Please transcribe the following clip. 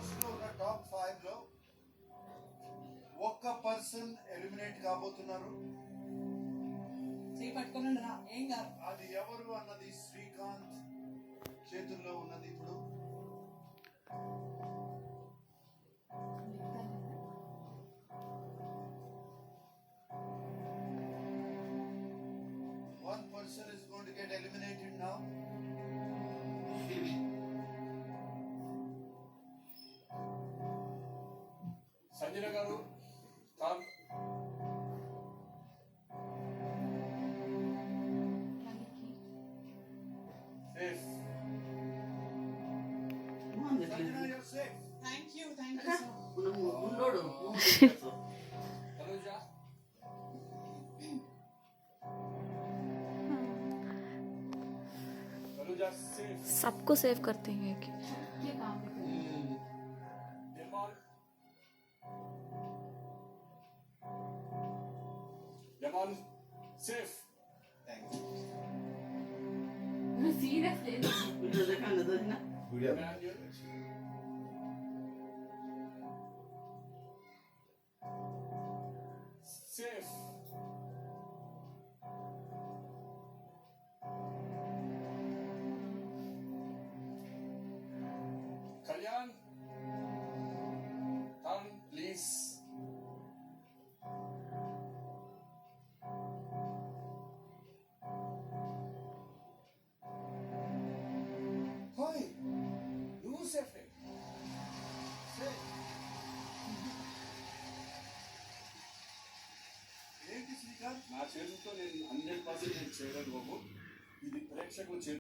House లో ఉన్న top 5 లో ఒక్క పర్సన్ ఎలిమినేట్ కాబోతున్నారు. అది ఎవరు అన్నది శ్రీకాంత్ చేతుల్లో ఉన్నది. ఇప్పుడు one person is going to get eliminated now. Sanjana గారు top safe. Sanjana, you're safe. Thank you so much. Tanuja Tanuja safe. सबको सेव करते हैं कि Yaman Yaman safe. Thank you. Manuel safe. Kalyan turn please. Hi నువ్వు సేఫే. Safe. ఏంటి శ్రీకాంత్? నా చేతులతో నేను 100% చేయగలను బాబు. ఇది ప్రేక్షకుల చేతులు.